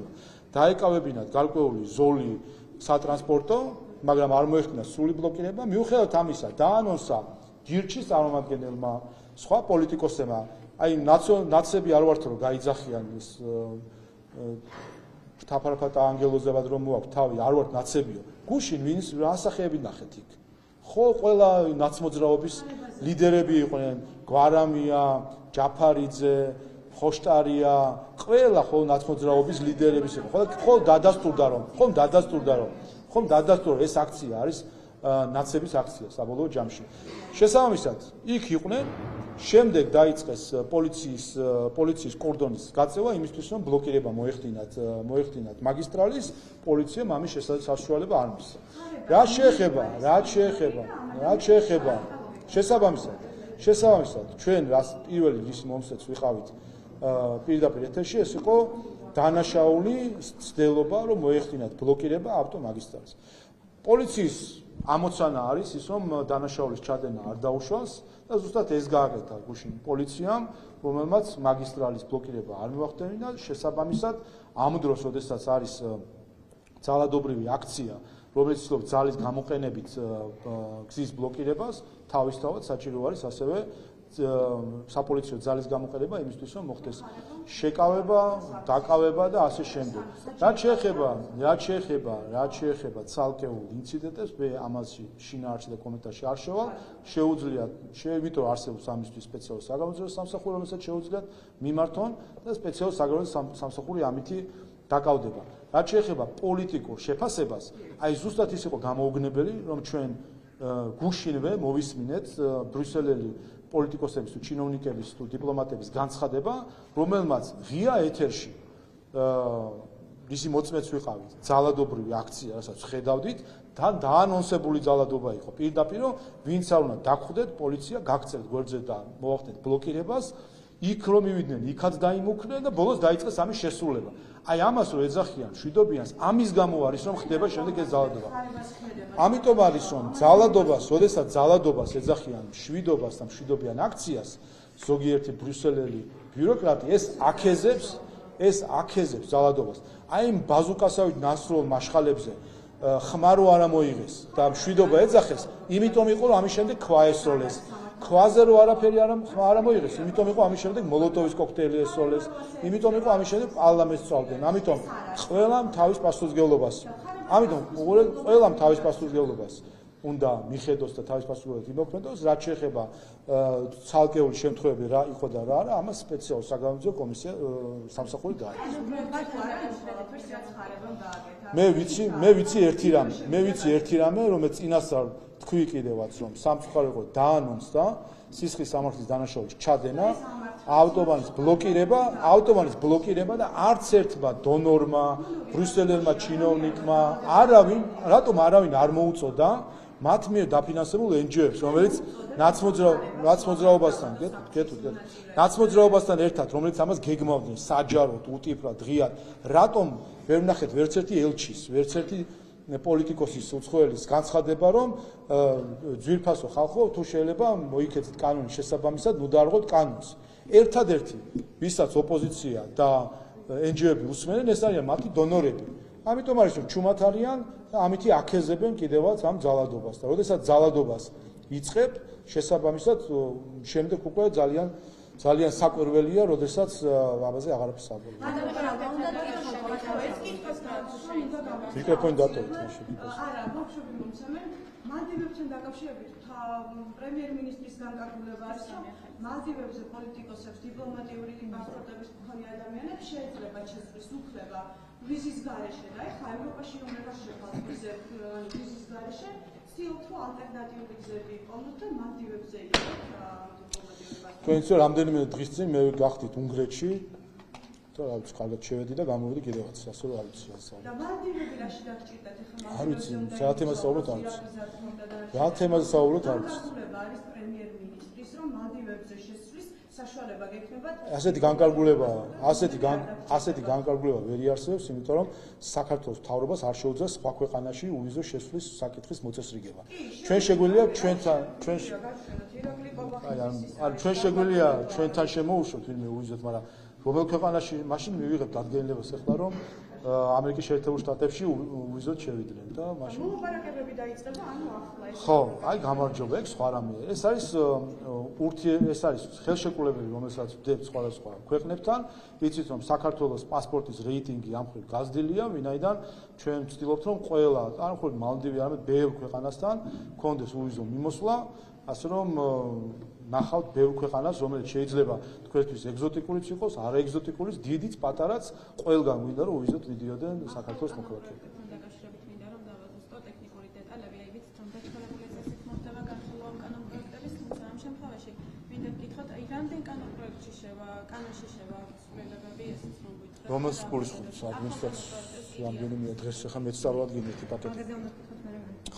დაეკავებინათ გარკვეული ზოლი სატრანსპორტო, მაგრამ არ მოეხდინა სრული ბლოკირება. მიუხედავად ამისა, დაანონსა ჯირჩის წარმომადგენელმა, სხვა პოლიტიკოსებმა, აი ნაცები არ ვართ, რომ გაიძახიან ის თაფარფატა ანგელოზებად რომ მოაქვს თავი, არ ვართ ნაცებიო. გუშინ ვინც ასახეები ნახეთ იქ. ხო, ყველა ნაცმოძრაობის ლიდერები იყვნენ, გვარამია, ჯაფარიძე, ხოშტარია, ყველა ხო ნაცმოძრაობის ლიდერების იყო. ხო დადასტურდა, ეს აქცია არის ნაცების აქცია საბოლოო ჯამში. შესაბამისად, იქ იყვნენ, შემდეგ დაიწყეს პოლიციის კორდონის გაწევა იმისთვის, რომ ბლოკირება მოეხდინათ მაგისტრალის, პოლიციამ ამის საშუალება არ მისცა. რაც შეეხება შესაბამისად, ჩვენ რას პირველი რის მომსწრებს ვიყავით პირდაპირ ეთერში, ეს იყო დანაშაული ცდელობა, რომ მოეხდინათ ბლოკირება ავტომაგისტრალს. პოლიციის ამოცანა არის ის, რომ დანაშაულის ჩადენა არ დაუშვას და ზუსტად ეს გააკეთა გუშინ პოლიციამ, რომელმაც მაგისტრალის ბლოკირება არ მოახდინა. შესაბამისად, ამ დროს, როდესაც არის ძალადობრივი აქცია რომელიც ცდილობს ძალის გამოყენებით გზის ბლოკირებას, თავისთავად საჭირო არის ასევე საპოლიციო ძალის გამოყენება იმისთვის, რომ მოხდეს შეკავება, დაკავება და ასე შემდეგ. რაც შეეხება ცალკეულ ინციდენტებს, მე ამაში შინაარსში და კომენტარში არ შევალ, შეუძლიათ, იმიტომ არსებობს ამისთვის სპეციალური საგამოძიებო სამსახური, რომელსაც შეუძლიათ მიმართონ და სპეციალური საგამოძიებო სამსახური ამითი დაკავდება. რაც შეეხება პოლიტიკურ შეფასებას, აი ზუსტად ის იყო გამოუგნებელი, რომ ჩვენ გუშინვე მოვისმინეთ ბრიუსელელი პოლიტიკოსების თუ ჩინოვნიკების თუ დიპლომატების განცხადება, რომელმაც ღია ეთერში ისი მოწმეც ვიყავით, ძალადობრივი აქცია, რასაც ხედავდით და დაანონსებული ძალადობა იყო. პირდაპირ ვინც არ უნდა დაგხვდეთ, პოლიცია გაგწევთ გვერდზე და მოახდეთ ბლოკირებას, იქ რომ მივიდნენ, იქაც დაიმუქრნენ და ბოლოს დაიწყეს ამის შესრულება. აი ამას რომ ეძახიან მშვიდობიანს, ამის გამო არის რომ ხდება შემდეგ ეს ძალადობა. ამიტომ არის რომ ძალადობას, როდესაც ძალადობას ეძახიან მშვიდობას და მშვიდობიან აქციას, ზოგიერთი ბრიუსელელი ბიუროკრატი ეს აკეზებს ძალადობას. აი იმ ბაზუკასავით ნასრულ მაშხალებზე ხმარო არ მოიღეს და მშვიდობა ეძახეს, იმიტომ იყო რომ ამის შემდეგ ქვა ესროლეს. ქვაზე რო არაფერი არ მოიღეს, იმიტომ იყო ამის შემდეგ მოლოტოვის კოქტეილი ესროლეს, იმიტომ იყო ამის შემდეგ პარლამენტს წავდნენ. ამიტომ ყველამ თავის პასუხისმგებლობას. ამიტომ ყველამ თავის პასუხისმგებლობას უნდა მიხედოს და თავის პასუხისმგებლობას იმოქმედოს, რაც შეეხება ცალკეული შემთხვევები რა იყო და რა არა, ამას სპეციალურ საგამოძიებო კომისია სამსახური გააკეთა. მე ვიცი ერთი რამე, რომელიც წინასწარ თქვი კიდევაც რომ სამწუხაროდ დაანონსდა სისხლის სამართლის დანაშაულის ჩადენა, ავტობანის ბლოკირება და არც ერთმა დონორმა, ბრიუსელელმა ჩინოვნიკმა რატომ არავინ არ მოუწოდა მათ მიერ დაფინანსებულ NGO-ებს, რომელიც ნაცმოძრაობასთან ერთად, რომელიც ამას გეგმავდნენ საჯაროდ, უტიფრად, ღიად, რატომ ვერ ვნახეთ ვერც ერთი ელჩის, ვერც ერთი პოლიტიკოსის უცხოელის განცხადება, რომ ძვირფასო ხალხო, თუ შეიძლება მოიქცეთ კანონის შესაბამისად, ნუ დაარღვევთ კანონს. ერთადერთი, ვისაც ოპოზიცია და NGO-ები უსმენენ, ეს არიან მათი დონორები. ამიტომ არის რომ ჩუმად არიან და ამითი აკეზებენ კიდევაც ამ ძალადობას და როდესაც ძალადობას იწყებ, შესაბამისად შემდეგ უკვე ძალიან საკვირველია, როდესაც ამაზე აღარაფერს საბოლოო. მიკროფონი დატოვეთ მაშინ. არა, ბავშვები მომცემენ, მალდივებთან დაკავშირებით პრემიერ-მინისტრის განკარგულება არის, რომ მალდივებზე პოლიტიკოსებს, დიპლომატიური პასპორტების მქონე ადამიანებს შეიძლება შეძლეს უფლება ვიზის გარეშე და ეხლა ევროპაში უნდა შეფასდეს ვიზის გარეშე, ცდილობთ რომ ალტერნატიული გზები იყონოთ და მალდივებზე იყოს დიპლომატიური პასპორტი. თქვენ იცით რამდენიმე დღის წინ მე გახდით უნგრეთში და რა ვიცი, კარგად შევედი და გამოვიდი კიდევაც, ასე რომ არ ვიცი რა საუბარი. და მალდივები რაში დაგჭირდათ ეხლა? არ ვიცი, რა თემაზე საუბრობთ არ ვიცი. რა თემაზე საუბრობთ არ ვიცი. არის პრემიერ-მინისტრის რომ მალდივებზე შესვლის საშუალება გექნებათ. ასეთი განკარგულება ვერ იარსებებს, იმიტომ რომ საქართველოს მთავრობას არ შეუძლია სხვა ქვეყანაში უვიზო შესვლის საკითხის მოწესრიგება. ჩვენ შეგვიძლია ჩვენთან შემოუშვოთ ვინმე უვიზოთ, მაგრამ რომელ ქვეყანაში მაშინ მივიღებთ დადგენილებას ახლა რომ ამერიკის შეერთებულ შტატებში უვიზოთ შევიდნენ და მაშინ მოლაპარაკებები დაიწყება, ანუ ახლა ეს ხო, აი გამარჯობა, ეგ სხვა რამეა. ეს არის ხელშეკრულებები, რომელსაც ვდებთ სხვადასხვა ქვეყნებთან. იცით რომ საქართველოს პასპორტის რეიტინგი ამ მხრივ გაზრდილია, ვინაიდან ჩვენ ვცდილობთ რომ ყველა, არ მხოლოდ მალდივი, არამედ ბევრ ქვეყანასთან გქონდეს უვიზო მიმოსვლა, ასე რომ ნახავთ ბევრ ქვეყანას, რომელიც შეიძლება თქვენთვის ეგზოტიკურიც იყოს, არაეგზოტიკურიც, დიდიც, პატარაც, ყველგან მინდა რომ უვიზოთ მიდიოდნენ საქართველოს მოქალაქეები. დაკავშირებით მინდა რომ დავადოსტო ტექნიკური დეტალები, აი ვიცით რომ დაჩქარებული წესით მოხდება განხილვა ამ კანონპროექტების, თუმცა ამ შემთხვევაში მინდა გკითხოთ, აი რამდენ კანონპროექტში კანონში შევა ცვლილებები, ესეც რომ გითხრათ. რომელს გულისხმობს ადმინისტრაციის რამდენიმე დღეს ახლა მეც წავადგინეთ პაკეტი.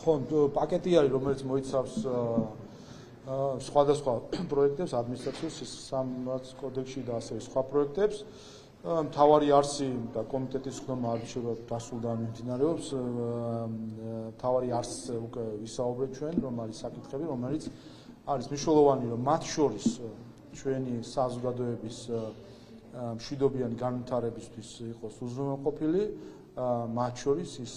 ხო, პაკეტი არის, რომელიც მოიცავს სხვადასხვა პროექტებს, ადმინისტრაციის სამართლის კოდექსში და ასევე სხვა პროექტებს. მთავარი არსი და კომიტეტის ხდომა არჩევა დასულდა მიმდინარეობს. მთავარი არსს უკვე ვისაუბრეთ ჩვენ, რომ არის საკითხები, რომელიც არის მნიშვნელოვანი, რომ მათ შორის ჩვენი საზოგადოების მშვიდობიანი განვითარებისთვის იყოს უზრუნველყოფილი მათ შორის ის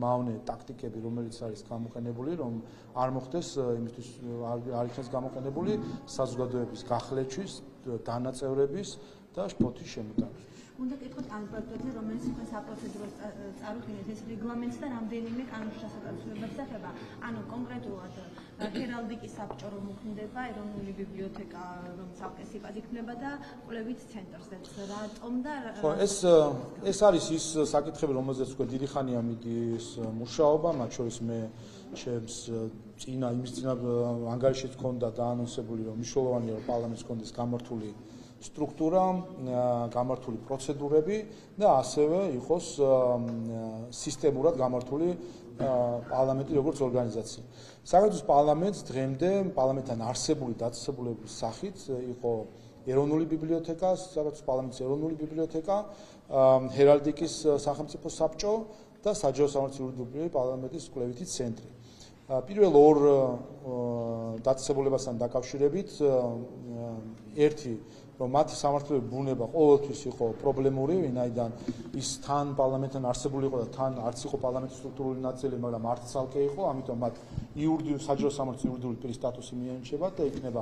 მავნე ტაქტიკები, რომელიც არის გამოყენებული, რომ არ მოხდეს იმისთვის არ იქნეს გამოყენებული საზოგადოების გახლეჩვის, დანაწევრების და შფოთის შემოტანისთვის. უნდა გითხოთ ამ პროექტებზე, რომელიც თქვენ საპროცედურო წარუდგინეთ, ეს რეგლამენტს და რამდენიმე კანონის შესაძლებლობებს ეხება. ანუ კონკრეტულად ჰერალდიკის საბჭო რომ უქმდება, ეროვნული ბიბლიოთეკა რომ ცალკე სიპად იქნება და კვლევით ცენტრზეც რატომ და ხო, ეს არის ის საკითხები, რომელზეც უკვე დიდი ხანია მიდის მუშაობა, მათ შორის მე ჩემს იმის წინა ანგარიშიც ჰქონდა დაანონსებული, რომ მნიშვნელოვანია რომ პარლამენტს ჰქონდეს გამართული სტრუქტურა, გამართული პროცედურები და ასევე იყოს სისტემურად გამართული პარლამენტი როგორც ორგანიზაცია. საქართველოს პარლამენტს დღემდე პარლამენტთან არსებული დაწესებულების სახით იყო ეროვნული ბიბლიოთეკა, საქართველოს პარლამენტის ეროვნული ბიბლიოთეკა, ჰერალდიკის სახელმწიფო საბჭო და საჯარო სამართლის იურიდიული პარლამენტის კვლევითი ცენტრი. პირველ ორ დაწესებულებასთან დაკავშირებით ერთი რომ მათი სამართლებრივი ბუნება ყოველთვის იყო პრობლემური, ვინაიდან ის თან პარლამენტთან არსებული იყო და თან არც იყო პარლამენტის სტრუქტურული ნაწილი, მაგრამ არც ცალკე იყო, ამიტომ მათ საჯარო სამართლის იურიდიული პირის სტატუსი მიენიჭებათ და იქნება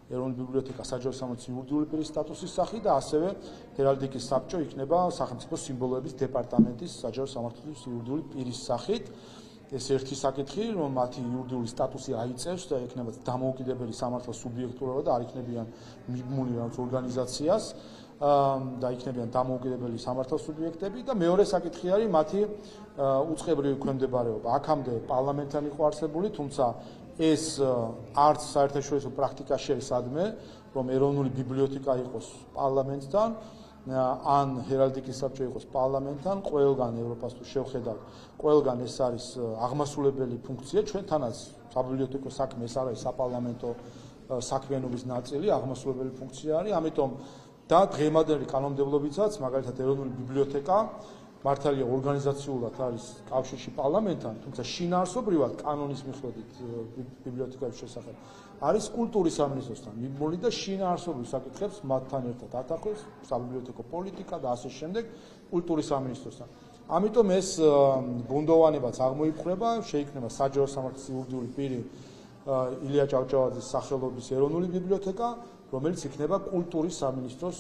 ეროვნული ბიბლიოთეკა საჯარო სამართლის იურიდიული პირის სტატუსის სახით და ასევე ჰერალდიკის საბჭო იქნება სახელმწიფო სიმბოლოების დეპარტამენტის საჯარო სამართლის იურიდიული პირის სახით. ეს ერთი საკითხი, რომ მათი იურიდიული სტატუსი აიწევს და ექნება დამოუკიდებელი სამართლის სუბიექტურობა და არ იქნებიან მიბმული რაღაც ორგანიზაციას და იქნებიან დამოუკიდებელი სამართლის სუბიექტები და მეორე საკითხი არის მათი უწყებრივი ქვემდებარეობა. აქამდე პარლამენტთან იყო არსებული, თუმცა ეს არც საერთაშორისო პრაქტიკაში არის სადმე, რომ ეროვნული ბიბლიოთეკა იყოს პარლამენტთან ან ჰერალდიკის საბჭო იყოს პარლამენტთან, ყველგან ევროპას თუ შევხედავთ, ყველგან ეს არის აღმასრულებელი ფუნქცია, ჩვენთანაც საბიბლიოთეკო საქმე ეს არის საპარლამენტო საქმიანობის ნაწილი, აღმასრულებელი ფუნქცია არის, ამიტომ და დღევანდელი კანონმდებლობითაც, მაგალითად ეროვნული ბიბლიოთეკა მართალია ორგანიზაციულად არის კავშირში პარლამენტთან, თუმცა შინაარსობრივად კანონის მიხედვით ბიბლიოთეკების შესახებ არის კულტურის სამინისტროსთან მიბმული და შინაარსობრივ საკითხებს მათთან ერთად ატარებს საბიბლიოთეკო პოლიტიკა და ასე შემდეგ კულტურის სამინისტროსთან. ამიტომ ეს ბუნდოვანებაც აღმოიფხვრება, შეიქმნება საჯარო სამართლის იურიდიული პირი ილია ჭავჭავაძის სახელობის ეროვნული ბიბლიოთეკა, რომელიც იქნება კულტურის სამინისტროს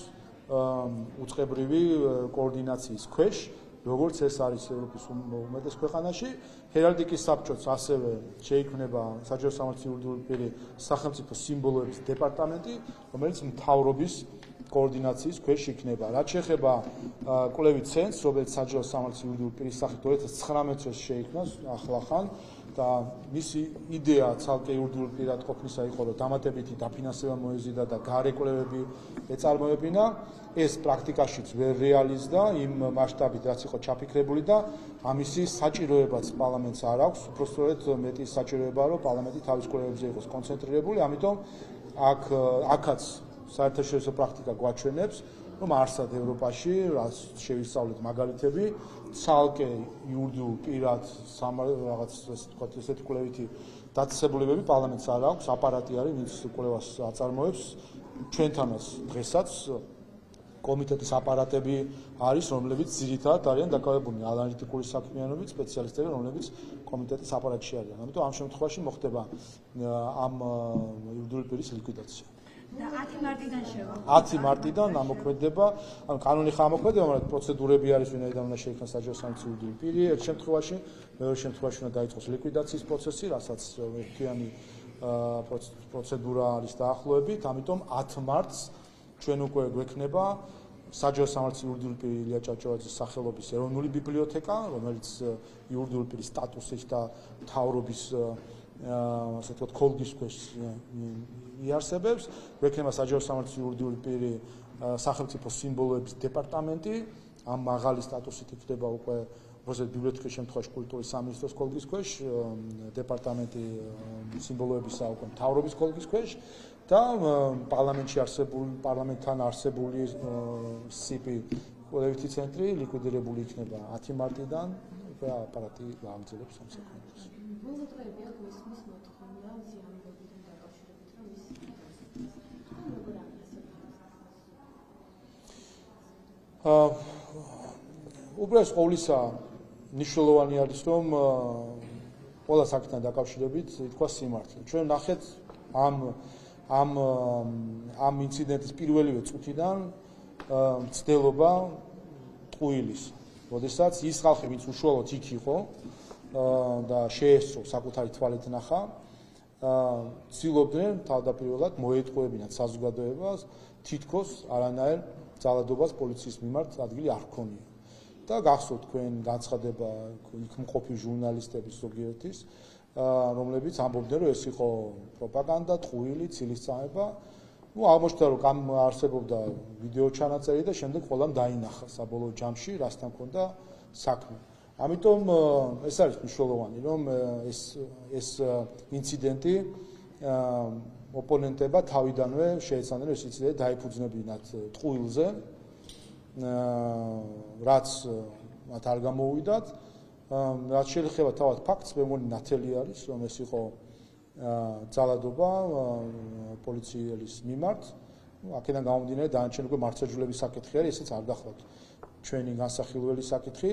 უწყებრივი კოორდინაციის ქვეშ, როგორც ეს არის ევროპის უმეტეს ქვეყანაში. ჰერალდიკის საბჭოც ასევე შეიქმნება საჯარო სამართლის იურიდიული პირი სახელმწიფო სიმბოლოების დეპარტამენტი, რომელიც მთავრობის კოორდინაციის ქვეშ იქნება. რაც შეეხება კვლევით ცენტრს, რომელიც საჯარო სამართლის იურიდიული პირის სახით 2019 წელს შეიქმნა ახლახან და მისი იდეა ცალკე იურიდიულ პირად ყოფნისა იყო, რომ დამატებითი დაფინანსება მოეზიდა და გარე კვლევები ეწარმოებინა. ეს პრაქტიკაშიც ვერ რეალიზდა იმ მასშტაბით, რაც იყო ჩაფიქრებული და ამისი საჭიროებაც პარლამენტს არ აქვს, უბრალოდ მეტი საჭიროებაა, რომ პარლამენტი თავის კვლევებზე იყოს კონცენტრირებული, ამიტომ აქაც საერთაშორისო პრაქტიკა გვაჩვენებს, რომ არსად ევროპაში, რაც შევისწავლეთ მაგალითები, ცალკე იურიდიულ პირად რაღაც ესეთი კვლევითი დაწესებულებები პარლამენტს არ აქვს, აპარატი არის, ვინც კვლევას აწარმოებს. ჩვენთანაც დღესაც კომიტეტის აპარატები არის, რომლებიც ძირითადად არიან დაკავებულნი ანალიტიკური საქმიანობით, სპეციალისტები, რომლებიც კომიტეტის აპარატში არიან. ამიტომ ამ შემთხვევაში მოხდება ამ იურიდიული პირის ლიკვიდაცია. და 10 მარტიდან შევა. 10 მარტიდან ამოქმედება, ანუ კანონი ხა ამოქმედება, მაგრამ პროცედურები არის, ვინაიდან უნდა შეიქმნას საჯარო სამართლის იურიდიული პირი ერთ შემთხვევაში, მეორე შემთხვევაში უნდა დაიწყოს ლიკვიდაციის პროცესი, რასაც ერთიანი პროცედურა არის დაახლოებით, ამიტომ 10 მარტს ჩვენ უკვე გვექნება საჯარო სამართლის იურიდიული პირი ილია ჭავჭავაძის სახელობის ეროვნული ბიბლიოთეკა, რომელიც იურიდიული პირის სტატუსით და მთავრობის ასე ვთქვათ კოლგის ქვეშ იარსებებს, გვექნება საჯარო სამართლის იურიდიული პირი სახელმწიფო სიმბოლოების დეპარტამენტი, ამ მაღალი სტატუსით იქნება უკვე უბრალოდ ბიბლიოთეკის შემთხვევაში კულტურის სამინისტროს კოლგის ქვეშ, დეპარტამენტი სიმბოლოებისა უკვე მთავრობის კოლგის ქვეშ და პარლამენტთან არსებული სიპი კვლევითი ცენტრი ლიკვიდირებული იქნება 10 მარტიდან, უკვე აპარატი გააგრძელებს ამ საქმეს. მოგოტრები აქვს მის მოთხოვნა ზიანებებთან დაკავშირებით, რომ ის უბრალოდ ყოვლისა მნიშვნელოვანი არის რომ ყველა საკითხთან დაკავშირებით ითქვა სიმართლე. ჩვენ ნახეთ ამ ინციდენტის პირველივე წუთიდან მცდელობა ტყუილის. როდესაც ის ხალხი, ვინც უშუალოდ იქ იყო და შეესწრო საკუთარი თვალით ნახა, ცდილობდნენ თავდაპირველად მოეტყუებინათ საზოგადოებას, თითქოს არანაირ ძალადობას პოლიციის მიმართ ადგილი არ ჰქონია. და გახსოვთ თქვენ განცხადება იქ მყოფი ჟურნალისტების ზოგიერთის, რომლებიც ამბობდნენ, რომ ეს იყო პროპაგანდა, ტყუილი, ცილისწამება. აღმოჩნდა, რომ არსებობდა ვიდეო ჩანაწერი და შემდეგ ყველამ დაინახა საბოლოო ჯამში, რასთან ჰქონდა საქმე. ამიტომ ეს არის მნიშვნელოვანი, რომ ეს ინციდენტი ოპონენტებმა თავიდანვე შეეცადნენ ეს ინციდენტი დაიფუძნებინათ ტყუილზე, რაც მათ არ გამოუვიდათ, რაც შეიძლება თავად ფაქტს, მე მგონი ნათელი არის, რომ ეს იყო ძალადობა პოლიციის მიმართ. აქედან გამომდინარე დანარჩენი უკვე მართლმსაჯულების საკითხი არის, ესეც არ გახლავთ ჩვენი განსახილველი საკითხი.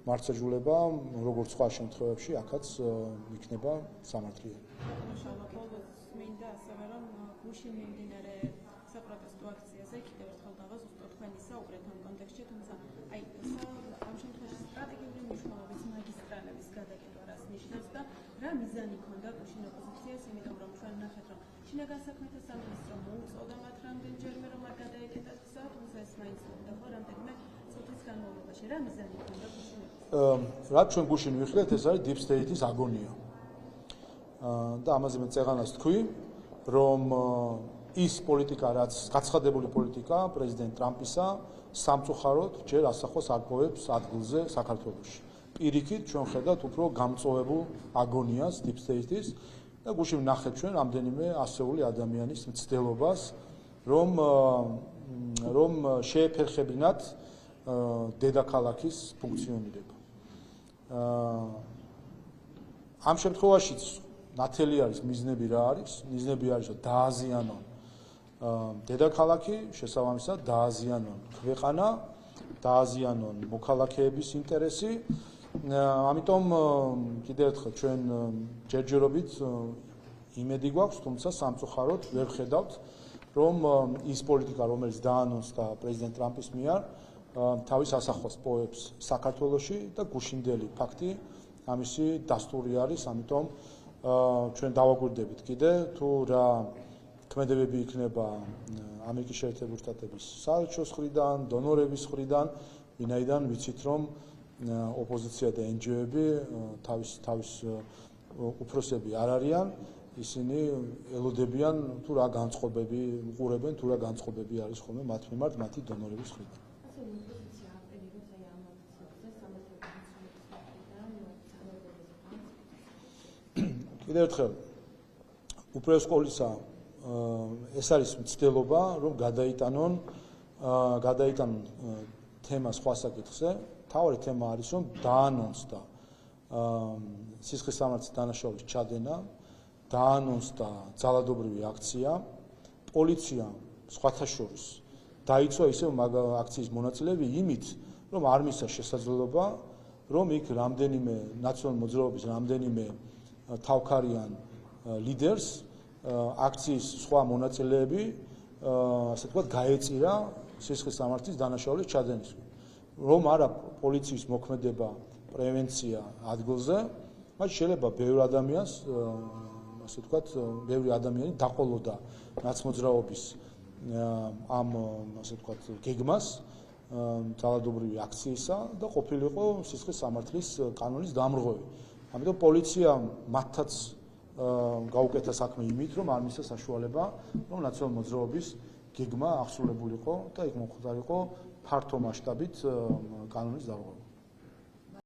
მართლმსაჯულება როგორც სხვა შემთხვევებში აქაც იქნება სამართლიანი. მინდა ასევე რომ გუშინ მიმდინარე საპროტესტო აქციაზე კიდევ ერთხელ დავას უბრალოდ თქვენი საუბრეთ ამ კონტექსტში, თუმცა ამ შემთხვევაში სტრატეგიული მნიშვნელობის მაგისტრალების გადაკეთება რას ნიშნავს და რა მიზანი ჰქონდა გუშინ ოპოზიციას, იმიტომ რომ ჩვენ ნახეთ რომ შინაგან საქმეთა სამინისტრო მოუწოდა მათ რამდენჯერმე რომ არ გადაეკეტათ გზა, თუმცა ეს მაინც უნდა ხო რამდენიმე წუთის განმავლობაში რა მიზანი ჰქონდა გუშინ? რაც ჩვენ გუშინ ვიხილეთ, ეს არის deep state-ის აგონია. და ამაზე მე წეღანას თქვი, რომ ის პოლიტიკა, რაც გაცხადებული პოლიტიკა პრეზიდენტ ტრამპისა სამწუხაროდ ჯერ ასახოს არპოვებს ადგილზე საქართველოში. პირიქით ჩვენ ხედავთ უფრო გამწვავებულ აგონიას deep state-ის და გუშინ ვნახეთ ჩვენ რამდენიმე ასეული ადამიანის მცდელობას, რომ შეეფერხებინათ დედაქალაქის ფუნქციონირება. ამ შემთხვევაშიც ნათელი არის მიზნები რა არის? მიზნები არის რომ დააზიანონ დედაქალაქი, შესაბამისად დააზიანონ ქვეყანა, დააზიანონ მოქალაქეების ინტერესი. ამიტომ კიდევ ერთხელ ჩვენ ჯერჯერობით იმედი გვაქვს, თუმცა სამწუხაროდ ვერ ხედავთ, რომ ის პოლიტიკა, რომელიც დაანონსდა პრეზიდენტ ტრამპის მიერ, თავის ასახვას პოებს საქართველოში და გუშინდელი ფაქტი ამისი დასტური არის, ამიტომ ჩვენ დავაკვირდებით კიდე თუ რა ქმედებები იქნება ამერიკის შეერთებული შტატების საელჩოს მხრიდან, დონორების მხრიდან, ვინაიდან ვიცით რომ ოპოზიცია და NGO-ები თავის უფროსები არ არიან, ისინი ელოდებიან თუ რა განწყობები უყურებენ, თუ რა განწყობები არის ხოლმე მათ მიმართ მათი დონორების მხრიდან. კიდევ ერთხელ უპირველეს ყოვლისა ეს არის მცდელობა, რომ გადაიტანონ თემა სხვა საკითხზე. თავი თემა არის, რომ დაანონსდა სისხლის სამართლის დანაშაულის ჩადენა, დაანონსდა ძალადობრივი აქცია, პოლიცია სხვათა შორის დაიცვა ისევ აქციის მონაწილეები იმით, რომ არ მისცა შესაძლებლობა, რომ იქ რამდენიმე ნაციონალური მოძრაობის რამდენიმე თავქარიან ლიდერს აქციის სხვა მონაწილეები ასე ვთქვათ გაეწირა სისხლის სამართლის დანაშაულის ჩადენისკენ. რომ არა პოლიციის მოქმედება, პრევენცია ადგილზე, მათ შეიძლება ბევრ ადამიანს ასე ვთქვათ, ბევრი ადამიანი დაყოლოდა ნაცმოძრაობის ამ ასე ვთქვათ გეგმას ძალადობრივი აქციისა და ყოფილიყო სისხლის სამართლის კანონის დამრღვევი. ამიტომ პოლიცია მათაც გაუკეთა საქმე იმით, რომ არ მისცა საშუალება, რომ ნაციონალური მოძრაობის გეგმა აღსრულებულიყო და იქ მომხდარიყო ფართო მასშტაბით კანონის დარღვევა.